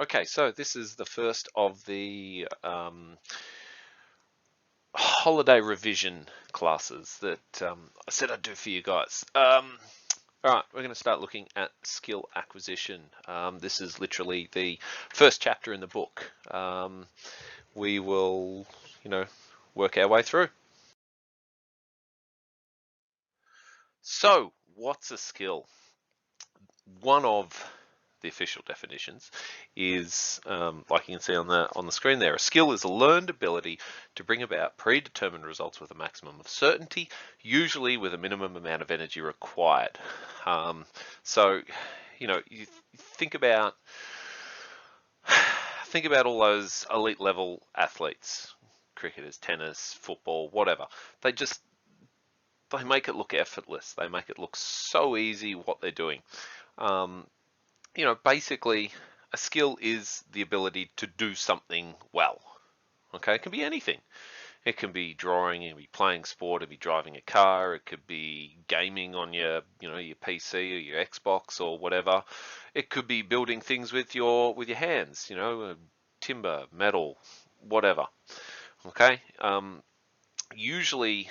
Okay, so this is the first of the holiday revision classes that I said I'd do for you guys. All right, we're going to start looking at skill acquisition. This is literally the first chapter in the book. We will, work our way through. So, what's a skill? One of the official definitions is, like you can see on the screen there, a skill is a learned ability to bring about predetermined results with a maximum of certainty, usually with a minimum amount of energy required. So, you think about all those elite level athletes, cricketers, tennis, football, whatever. They make it look effortless. They make it look so easy what they're doing. Basically, a skill is the ability to do something well. Okay, it can be anything. It can be drawing, it can be playing sport, it can be driving a car, it could be gaming on your PC or your Xbox or whatever. It could be building things with your hands, timber, metal, whatever. Okay, usually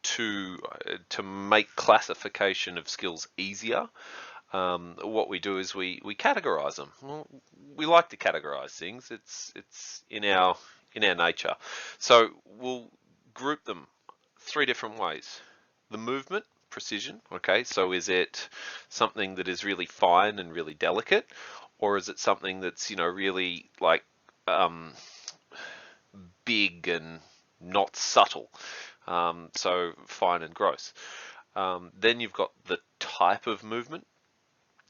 to make classification of skills easier, what we do is we categorize them. Well, we like to categorize things. It's in our nature. So we'll group them three different ways. The movement, precision. Okay, so is it something that is really fine and really delicate, or is it something that's really like big and not subtle? So fine and gross. Then you've got the type of movement.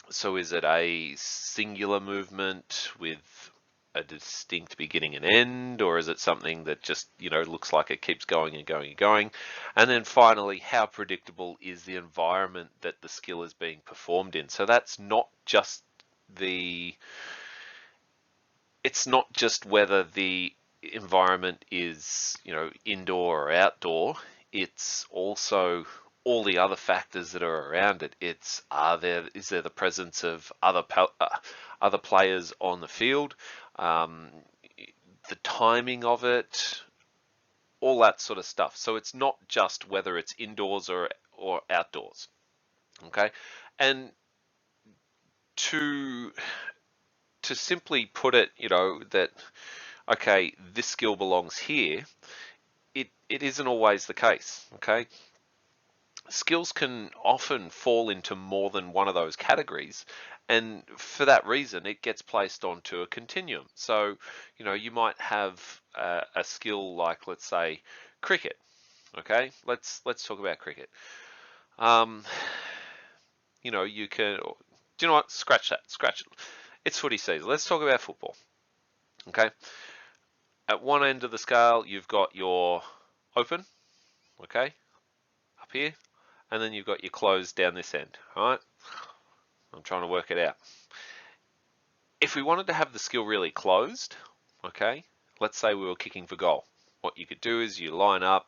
So is it a singular movement with a distinct beginning and end, or is it something that just, looks like it keeps going and going and going? And then finally, how predictable is the environment that the skill is being performed in? So that's not just it's not just whether the environment is, indoor or outdoor. It's also all the other factors that are around it. Is there the presence of other players on the field, the timing of it, all that sort of stuff. So it's not just whether it's indoors or outdoors. Okay, and to simply put it, that okay, this skill belongs here. It isn't always the case. Okay, skills can often fall into more than one of those categories, and for that reason it gets placed onto a continuum. So you might have a skill like, let's say, cricket. Okay, let's talk about cricket. You can, do you know what, scratch it, it's footy season. Let's talk about football. Okay, at one end of the scale you've got your open, okay, up here, and then you've got your closed down this end. All right, I'm trying to work it out. If we wanted to have the skill really closed, okay, let's say we were kicking for goal. What you could do is you line up,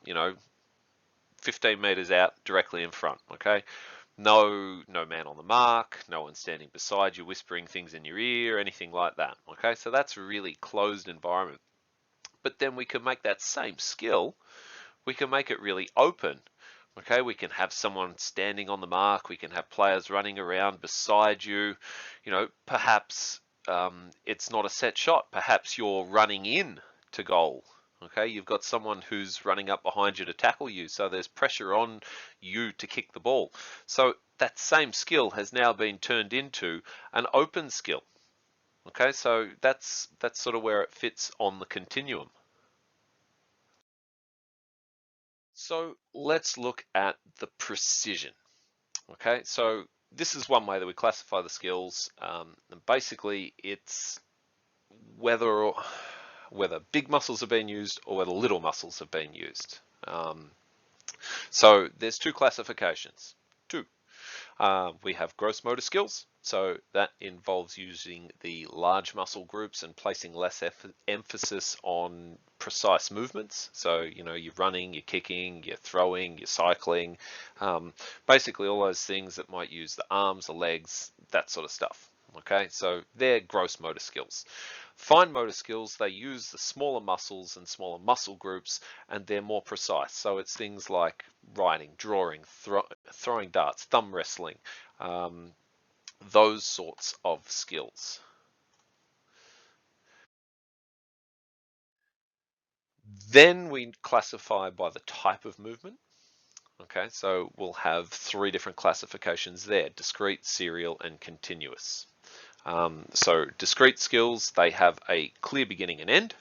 15 meters out directly in front, okay? No man on the mark, no one standing beside you whispering things in your ear, anything like that, okay? So that's a really closed environment. But then we can make that same skill, we can make it really open. Okay, we can have someone standing on the mark, we can have players running around beside you, perhaps it's not a set shot, perhaps you're running in to goal. Okay, you've got someone who's running up behind you to tackle you, so there's pressure on you to kick the ball. So that same skill has now been turned into an open skill. Okay, so that's sort of where it fits on the continuum. So let's look at the precision. Okay, so this is one way that we classify the skills. And basically, it's whether big muscles have been used or whether little muscles have been used. So there's two classifications. We have gross motor skills. So that involves using the large muscle groups and placing less emphasis on precise movements. So, you're running, you're kicking, you're throwing, you're cycling, basically all those things that might use the arms, the legs, that sort of stuff. Okay, so they're gross motor skills. Fine motor skills, they use the smaller muscles and smaller muscle groups, and they're more precise. So it's things like writing, drawing, throwing darts, thumb wrestling, those sorts of skills. Then we classify by the type of movement. Okay, so we'll have 3 different classifications there: discrete, serial, and continuous. So discrete skills, they have a clear beginning and end.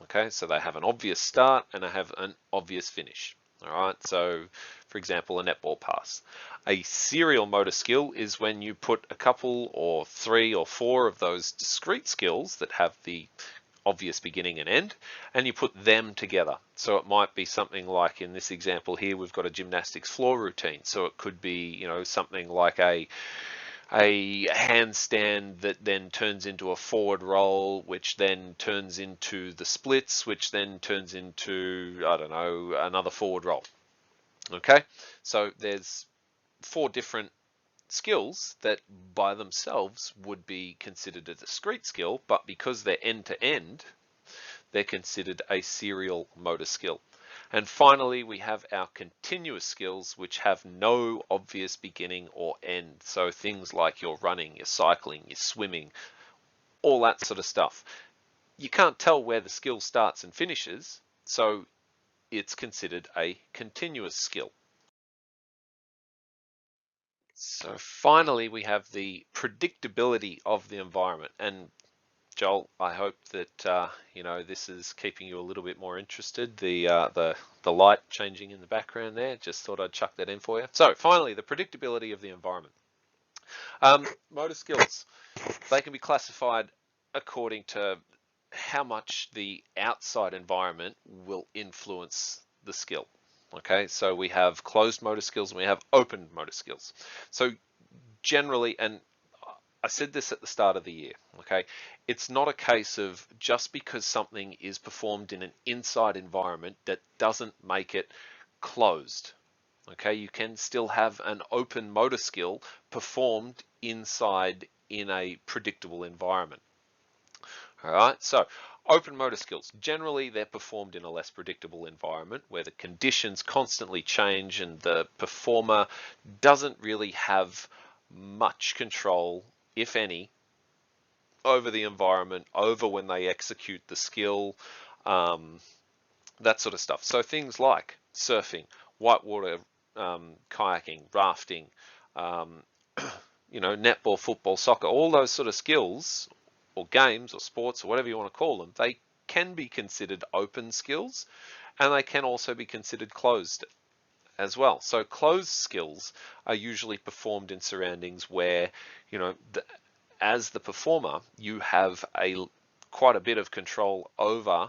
Okay, so they have an obvious start and they have an obvious finish. All right, so for example, a netball pass. A serial motor skill is when you put a couple or 3 or 4 of those discrete skills that have the obvious beginning and end, and you put them together. So it might be something like, in this example here, we've got a gymnastics floor routine. So it could be, you know, something like a handstand that then turns into a forward roll, which then turns into the splits, which then turns into, I don't know, another forward roll. Okay, so there's 4 different skills that by themselves would be considered a discrete skill, but because they're end to end, they're considered a serial motor skill. And finally, we have our continuous skills, which have no obvious beginning or end. So things like your running, your cycling, your swimming, all that sort of stuff. You can't tell where the skill starts and finishes, so it's considered a continuous skill. So finally, we have the predictability of the environment. And Joel, I hope that you know, this is keeping you a little bit more interested. The light changing in the background there, just thought I'd chuck that in for you. So finally, the predictability of the environment. Motor skills, they can be classified according to how much the outside environment will influence the skill. Okay, so we have closed motor skills and we have open motor skills. So generally, and I said this at the start of the year, okay, it's not a case of just because something is performed in an inside environment that doesn't make it closed. Okay, you can still have an open motor skill performed inside in a predictable environment. All right, so open motor skills, generally they're performed in a less predictable environment where the conditions constantly change and the performer doesn't really have much control, if any, over the environment, over when they execute the skill, that sort of stuff. So things like surfing, whitewater kayaking, rafting, you know, netball, football, soccer, all those sort of skills or games or sports or whatever you want to call them, they can be considered open skills and they can also be considered closed as well. So closed skills are usually performed in surroundings where, you know, as the performer, you have quite a bit of control over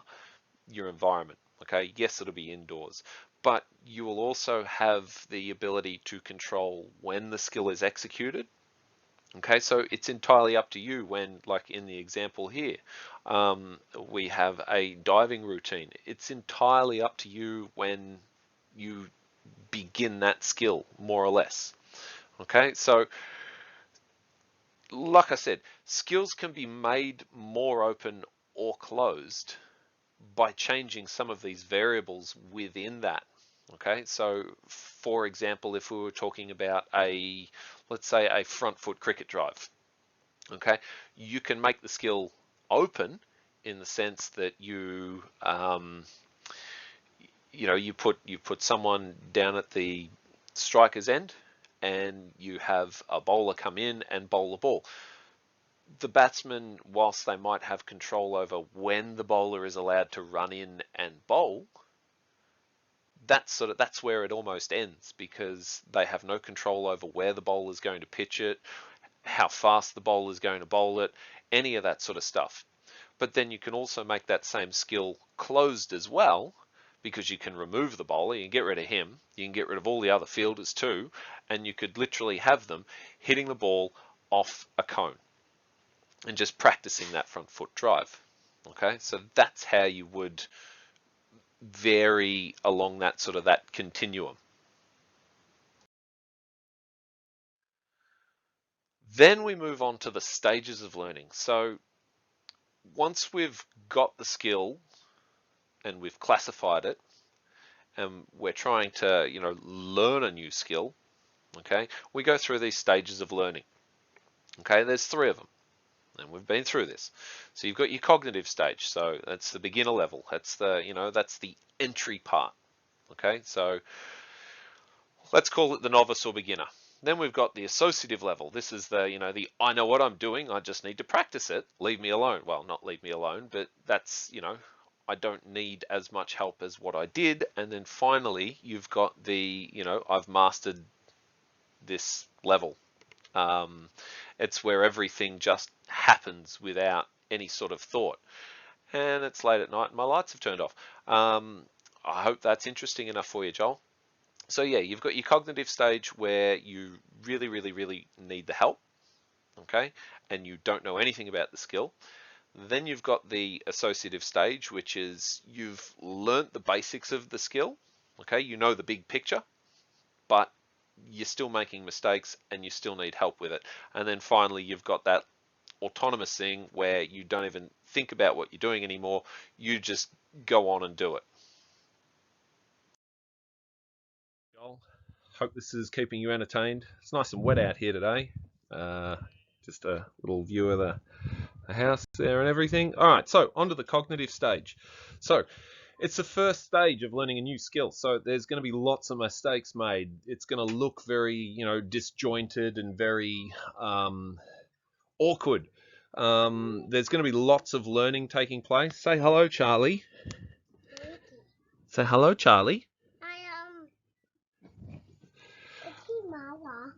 your environment. Okay, yes, it'll be indoors, but you will also have the ability to control when the skill is executed. Okay, so it's entirely up to you when, like in the example here, we have a diving routine. It's entirely up to you when you begin that skill, more or less. Okay, so like I said, skills can be made more open or closed by changing some of these variables within that. Okay, so for example, if we were talking about let's say a front foot cricket drive, okay, you can make the skill open in the sense that you know, you put someone down at the striker's end and you have a bowler come in and bowl the ball. The batsman, whilst they might have control over when the bowler is allowed to run in and bowl, that's where it almost ends, because they have no control over where the bowler is going to pitch it, how fast the bowler is going to bowl it, any of that sort of stuff. But then you can also make that same skill closed as well, because you can remove the bowler, you can get rid of him, you can get rid of all the other fielders too, and you could literally have them hitting the ball off a cone and just practicing that front foot drive. Okay, so that's how you would vary along that sort of that continuum. Then we move on to the stages of learning. So once we've got the skill and we've classified it, and we're trying to, learn a new skill, okay, we go through these stages of learning. Okay, there's 3 of them, and we've been through this. So you've got your cognitive stage, so that's the beginner level. That's that's the entry part. Okay, so let's call it the novice or beginner. Then we've got the associative level. This is the I know what I'm doing, I just need to practice it. Leave me alone. Well, not leave me alone, but that's, I don't need as much help as what I did. And then finally, you've got the, I've mastered this level. It's where everything just happens without any sort of thought. And it's late at night and my lights have turned off. I hope that's interesting enough for you, Joel. So yeah, you've got your cognitive stage where you really, really, really need the help, okay? And you don't know anything about the skill. Then you've got the associative stage, which is you've learnt the basics of the skill, okay? You know the big picture, but you're still making mistakes and you still need help with it. And then finally, you've got that autonomous thing where you don't even think about what you're doing anymore. You just go on and do it. Joel, hope this is keeping you entertained. It's nice and wet out here today. Just a little view of the house there and everything. All right, so onto the cognitive stage. So it's the first stage of learning a new skill. So there's going to be lots of mistakes made. It's going to look very, disjointed and very awkward. There's going to be lots of learning taking place. Say hello, Charlie. Say hello, Charlie.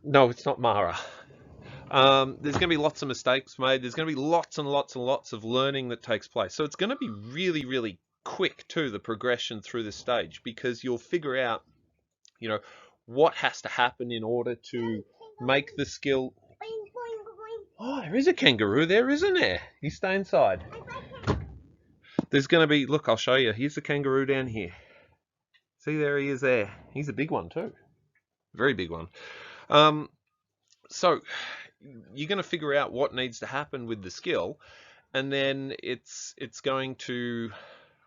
No, it's not Mara. There's going to be lots of mistakes made. There's going to be lots and lots and lots of learning that takes place. So it's going to be really, really quick too, the progression through this stage, because you'll figure out, what has to happen in order to make the skill. Oh, there is a kangaroo there, isn't there? You stay inside. There's going to be, look, I'll show you. Here's the kangaroo down here. See, there he is there. He's a big one too. Very big one. So you're going to figure out what needs to happen with the skill, and then it's going to,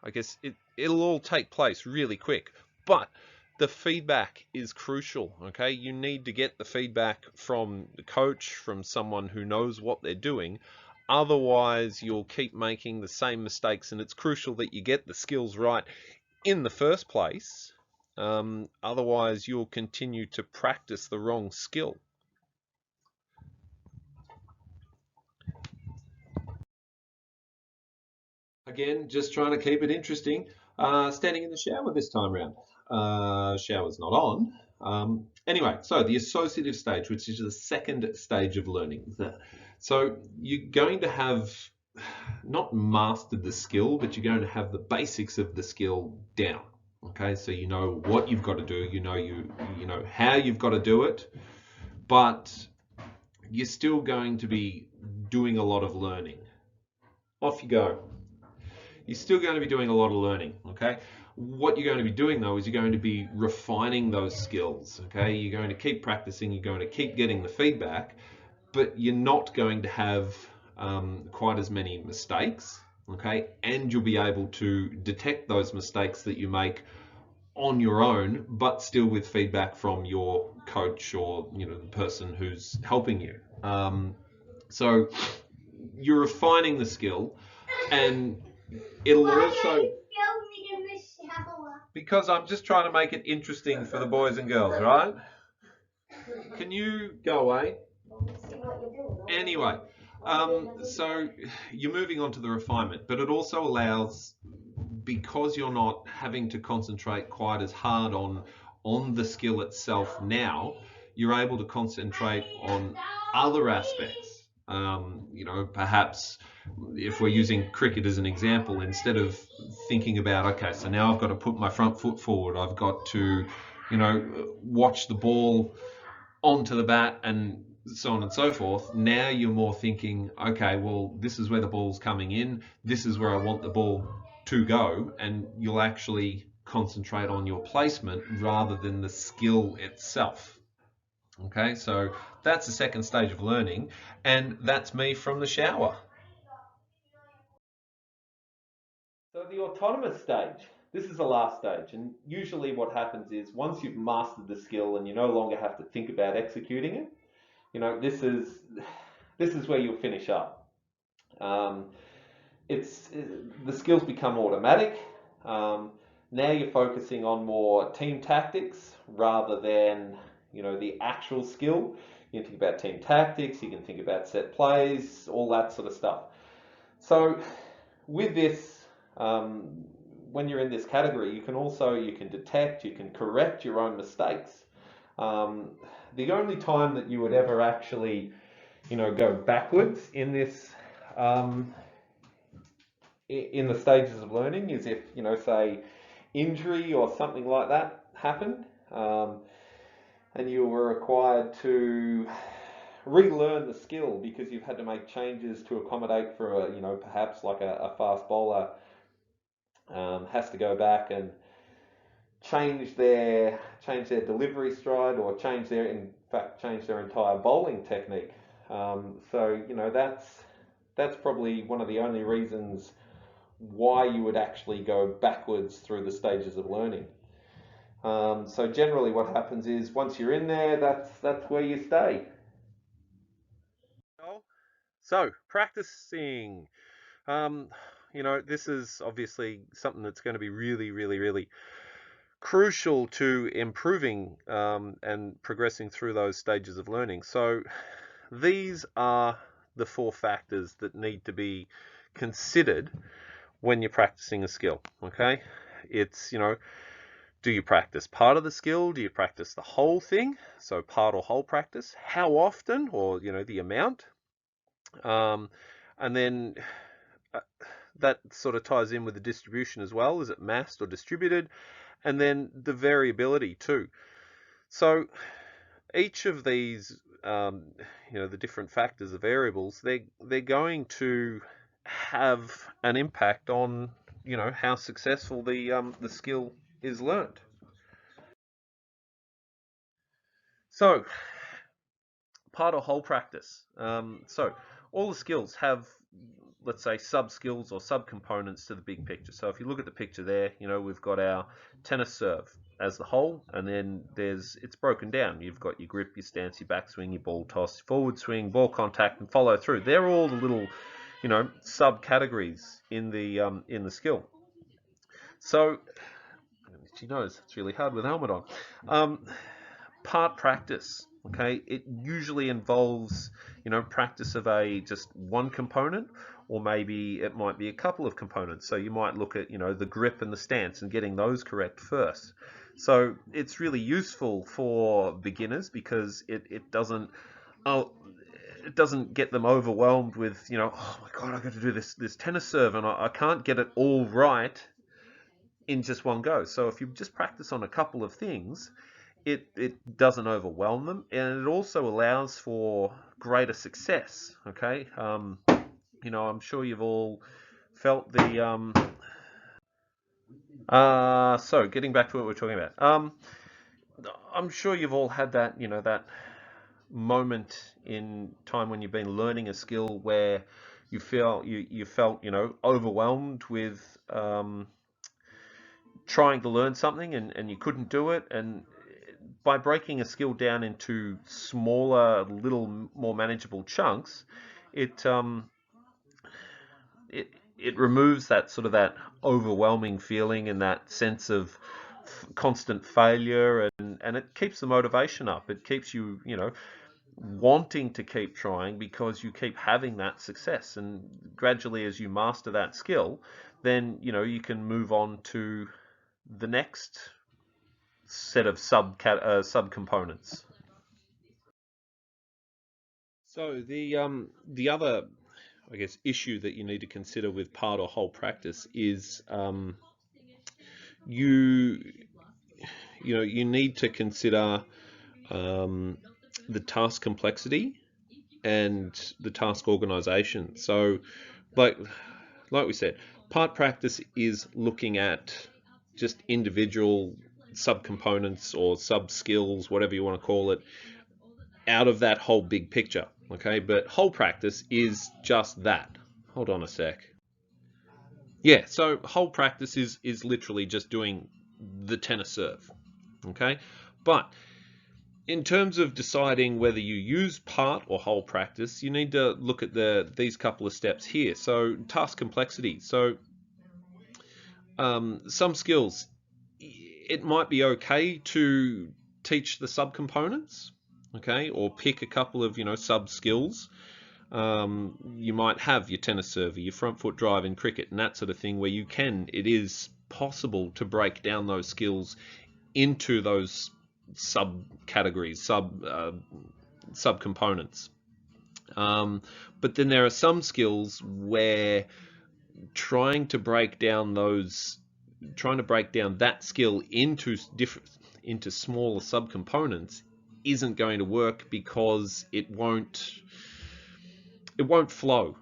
I guess, it'll all take place really quick. But the feedback is crucial, okay? You need to get the feedback from the coach, from someone who knows what they're doing. Otherwise, you'll keep making the same mistakes, and it's crucial that you get the skills right in the first place. Otherwise, you'll continue to practice the wrong skill. Again, just trying to keep it interesting. Standing in the shower this time around. Shower's not on. Anyway, so the associative stage, which is the second stage of learning. So you're going to have not mastered the skill, but you're going to have the basics of the skill down. Okay, so you know what you've got to do, you know how you've got to do it, but you're still going to be doing a lot of learning. Off you go. You're still going to be doing a lot of learning, okay? What you're going to be doing though is you're going to be refining those skills, okay? You're going to keep practicing, you're going to keep getting the feedback, but you're not going to have quite as many mistakes, okay? And you'll be able to detect those mistakes that you make on your own, but still with feedback from your coach or the person who's helping you. So you're refining the skill, and it'll also, because I'm just trying to make it interesting for the boys and girls, right? Can you go away? Anyway, so you're moving on to the refinement, but it also allows, because you're not having to concentrate quite as hard on the skill itself now, you're able to concentrate on other aspects. Perhaps if we're using cricket as an example, instead of thinking about, okay, so now I've got to put my front foot forward, I've got to, watch the ball onto the bat and so on and so forth. Now you're more thinking, okay, well, this is where the ball's coming in, this is where I want the ball to go, and you'll actually concentrate on your placement rather than the skill itself. Okay, so That's the second stage of learning, and that's me from the shower. So the autonomous stage, this is the last stage, and usually what happens is once you've mastered the skill and you no longer have to think about executing it, this is where you'll finish up. Um, the skills become automatic. Now you're focusing on more team tactics rather than the actual skill. You can think about team tactics, you can think about set plays, all that sort of stuff. So with this, when you're in this category, you can detect, you can correct your own mistakes. The only time that you would ever actually go backwards in this in the stages of learning is if say injury or something like that happened, and you were required to relearn the skill because you've had to make changes to accommodate for perhaps like a fast bowler has to go back and change their delivery stride or change their entire bowling technique. So that's probably one of the only reasons why you would actually go backwards through the stages of learning. So generally what happens is once you're in there, that's where you stay. So practicing, this is obviously something that's going to be really, really, really crucial to improving and progressing through those stages of learning. So these are the 4 factors that need to be considered when you're practicing a skill. Okay, it's do you practice part of the skill? Do you practice the whole thing? So part or whole practice. How often, or the amount, and then that sort of ties in with the distribution as well. Is it massed or distributed? And then the variability too. So each of these, the different factors, the variables, they're going to have an impact on how successful the skill is learned. So part or whole practice. So all the skills have, let's say, sub skills or sub components to the big picture. So if you look at the picture there, we've got our tennis serve as the whole, and then it's broken down. You've got your grip, your stance, your backswing, your ball toss, forward swing, ball contact, and follow through. They're all the little, subcategories in the skill. So, she knows it's really hard with helmet on. Part practice. Okay, it usually involves practice of just one component, or maybe it might be a couple of components. So you might look at the grip and the stance and getting those correct first. So it's really useful for beginners because it doesn't get them overwhelmed with oh my god, I've got to do this tennis serve and I can't get it all right in just one go. So if you just practice on a couple of things, it doesn't overwhelm them, and it also allows for greater success. Okay, I'm sure you've all felt the so getting back to what we're talking about, I'm sure you've all had that that moment in time when you've been learning a skill where you felt overwhelmed with trying to learn something and you couldn't do it, and by breaking a skill down into smaller, little more manageable chunks, it removes that sort of that overwhelming feeling and that sense of constant failure, and it keeps the motivation up. It keeps you wanting to keep trying because you keep having that success, and gradually as you master that skill, then you can move on to the next set of subcomponents. So the other, I guess, issue that you need to consider with part or whole practice is you need to consider the task complexity and the task organization. So like we said, part practice is looking at just individual subcomponents or sub skills, whatever you want to call it, out of that whole big picture. Okay, but whole practice is just that. Hold on a sec. Yeah, so whole practice is literally just doing the tennis serve. Okay, but in terms of deciding whether you use part or whole practice, you need to look at these couple of steps here. So task complexity. So some skills, it might be okay to teach the subcomponents, okay, or pick a couple of sub skills. You might have your tennis server, your front foot drive in cricket, and that sort of thing, where it is possible to break down those skills into those subcategories, subcomponents. But then there are some skills where trying to break down that skill into smaller subcomponents isn't going to work, because it won't flow.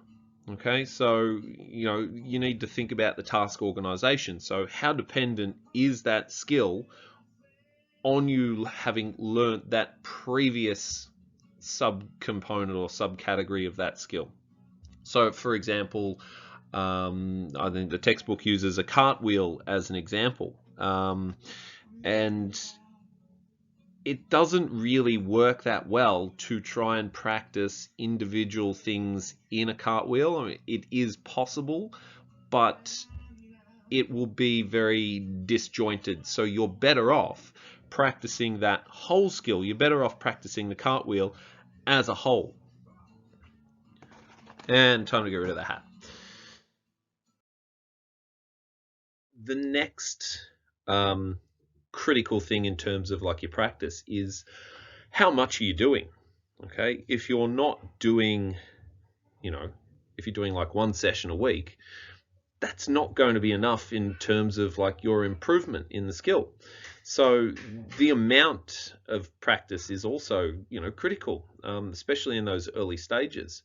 Okay, so you need to think about the task organization. So how dependent is that skill on you having learnt that previous subcomponent or subcategory of that skill? So for example, I think the textbook uses a cartwheel as an example, and it doesn't really work that well to try and practice individual things in a cartwheel. I mean, it is possible, but it will be very disjointed. So you're better off practicing that whole skill. You're better off practicing the cartwheel as a whole. And time to get rid of the hat. The next critical thing in terms of like your practice is how much are you doing? Okay, if you're not doing, if you're doing like one session a week, that's not going to be enough in terms of like your improvement in the skill. So the amount of practice is also, critical, especially in those early stages.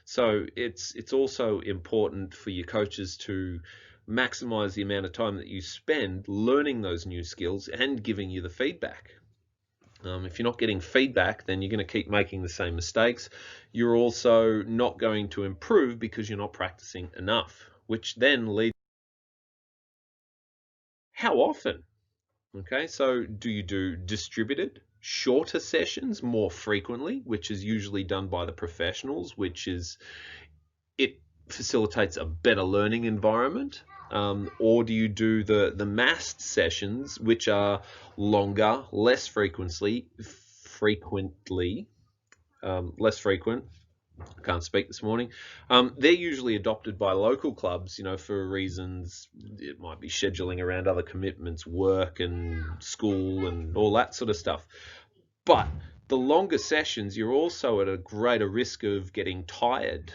So it's also important for your coaches to maximize the amount of time that you spend learning those new skills and giving you the feedback. If you're not getting feedback, then you're going to keep making the same mistakes. You're also not going to improve because you're not practicing enough, which then leads. How often? Okay, so do you do distributed, shorter sessions more frequently, which is usually done by the professionals, it facilitates a better learning environment? Or do you do the massed sessions, which are longer, less frequent. I can't speak this morning. They're usually adopted by local clubs, for reasons. It might be scheduling around other commitments, work and school and all that sort of stuff. But the longer sessions, you're also at a greater risk of getting tired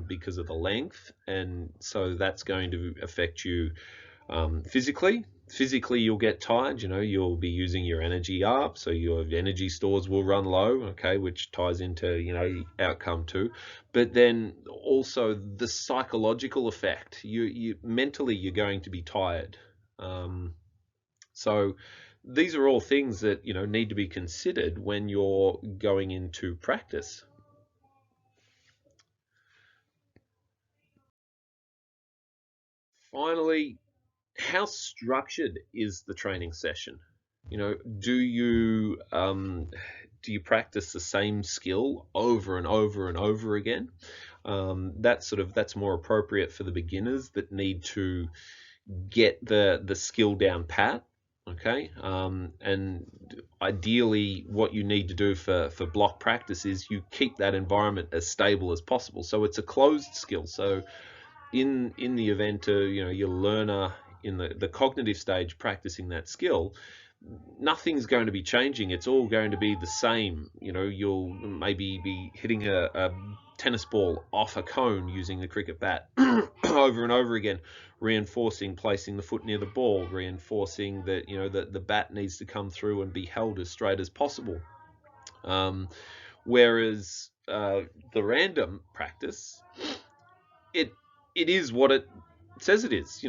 because of the length, and so that's going to affect you physically. Physically, you'll get tired. You'll be using your energy up, so your energy stores will run low. Okay, which ties into outcome too. But then also the psychological effect. You mentally, you're going to be tired. So these are all things that need to be considered when you're going into practice. Finally, how structured is the training session? Do you practice the same skill over and over and over again? That's more appropriate for the beginners that need to get the skill down pat. Okay, and ideally what you need to do for block practice is you keep that environment as stable as possible, so it's a closed skill. So in the event of your learner in the cognitive stage practicing that skill, nothing's going to be changing. It's all going to be the same. You'll maybe be hitting a tennis ball off a cone using the cricket bat over and over again, reinforcing placing the foot near the ball, reinforcing that that the bat needs to come through and be held as straight as possible. Whereas the random practice, it is what it says it is.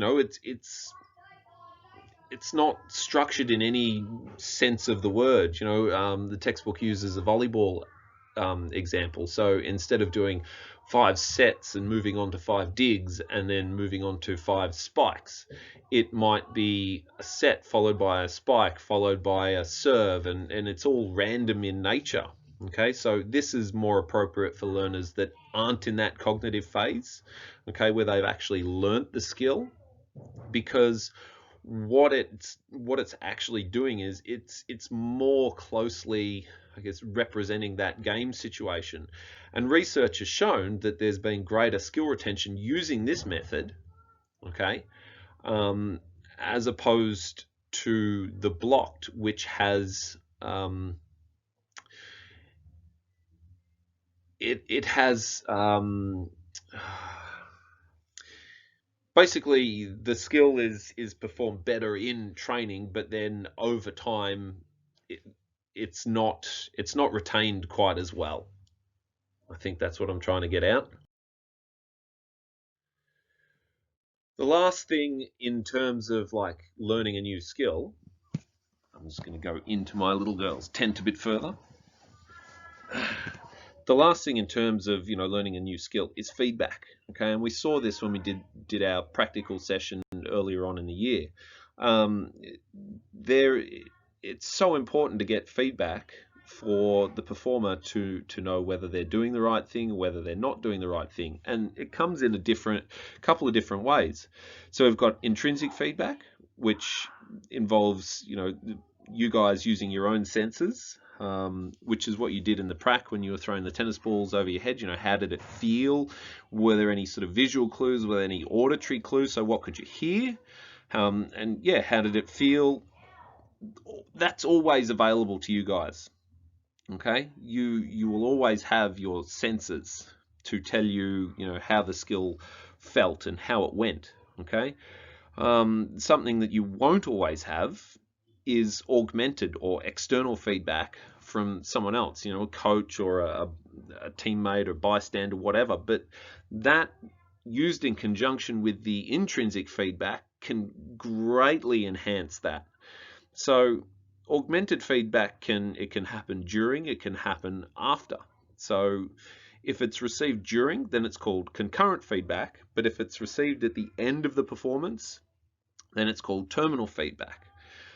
It's not structured in any sense of the word. The textbook uses a volleyball example. So instead of doing 5 sets and moving on to 5 digs and then moving on to 5 spikes, it might be a set followed by a spike followed by a serve, and it's all random in nature. Okay, so this is more appropriate for learners that aren't in that cognitive phase, okay, where they've actually learnt the skill, because what it's actually doing is it's more closely, I guess, representing that game situation. And research has shown that there's been greater skill retention using this method, okay, as opposed to the blocked, which has it has basically the skill is performed better in training, but then over time it's not retained quite as well. I think that's what I'm trying to get out. The last thing in terms of like learning a new skill, I'm just going to go into my little girl's tent a bit further. The last thing in terms of, you know, learning a new skill is feedback. Okay, and we saw this when we did our practical session earlier on in the year. It's so important to get feedback for the performer to know whether they're doing the right thing or whether they're not doing the right thing, and it comes in a couple of different ways. So we've got intrinsic feedback, which involves, you know, you guys using your own senses, which is what you did in the prac when you were throwing the tennis balls over your head. You know, how did it feel? Were there any sort of visual clues? Were there any auditory clues? So what could you hear? And yeah, how did it feel? That's always available to you guys. Okay, you will always have your senses to tell you, you know, how the skill felt and how it went. Okay, something that you won't always have is augmented or external feedback from someone else, you know, a coach or a teammate or bystander, whatever. But that, used in conjunction with the intrinsic feedback, can greatly enhance that. So augmented feedback can happen during, it can happen after. So if it's received during, then it's called concurrent feedback. But if it's received at the end of the performance, then it's called terminal feedback.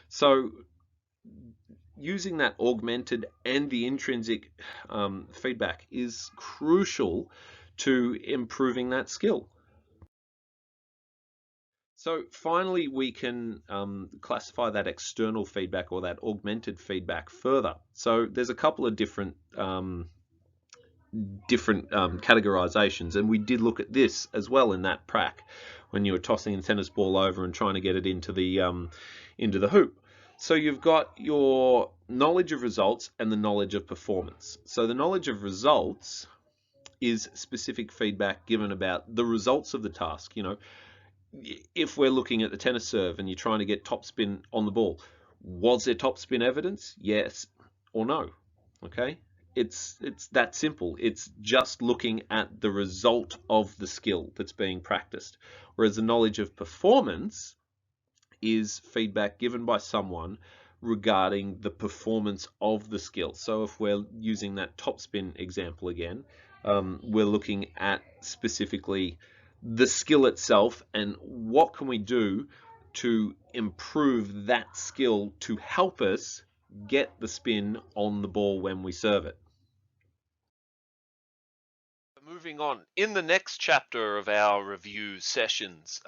So using that augmented and the intrinsic feedback is crucial to improving that skill. So finally, we can classify that external feedback or that augmented feedback further. So there's a couple of different categorizations, and we did look at this as well in that prac when you were tossing the tennis ball over and trying to get it into the hoop. So you've got your knowledge of results and the knowledge of performance. So the knowledge of results is specific feedback given about the results of the task. You know, if we're looking at the tennis serve and you're trying to get topspin on the ball, was there topspin evidence? Yes or no? Okay, it's that simple. It's just looking at the result of the skill that's being practiced. Whereas the knowledge of performance is feedback given by someone regarding the performance of the skill. So if we're using that topspin example again, we're looking at specifically the skill itself and what can we do to improve that skill to help us get the spin on the ball when we serve it. Moving on, in the next chapter of our review sessions,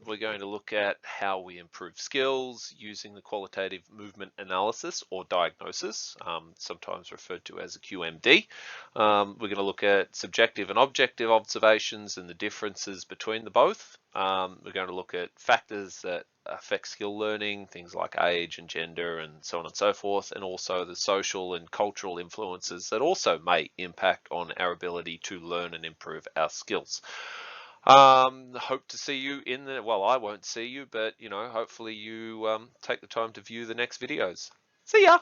we're going to look at how we improve skills using the qualitative movement analysis or diagnosis, sometimes referred to as a QMD. We're going to look at subjective and objective observations and the differences between the both. We're going to look at factors that affect skill learning, things like age and gender and so on and so forth, and also the social and cultural influences that also may impact on our ability to learn and improve our skills. Hope to see you in the, well, I won't see you, but you know, hopefully you take the time to view the next videos. See ya!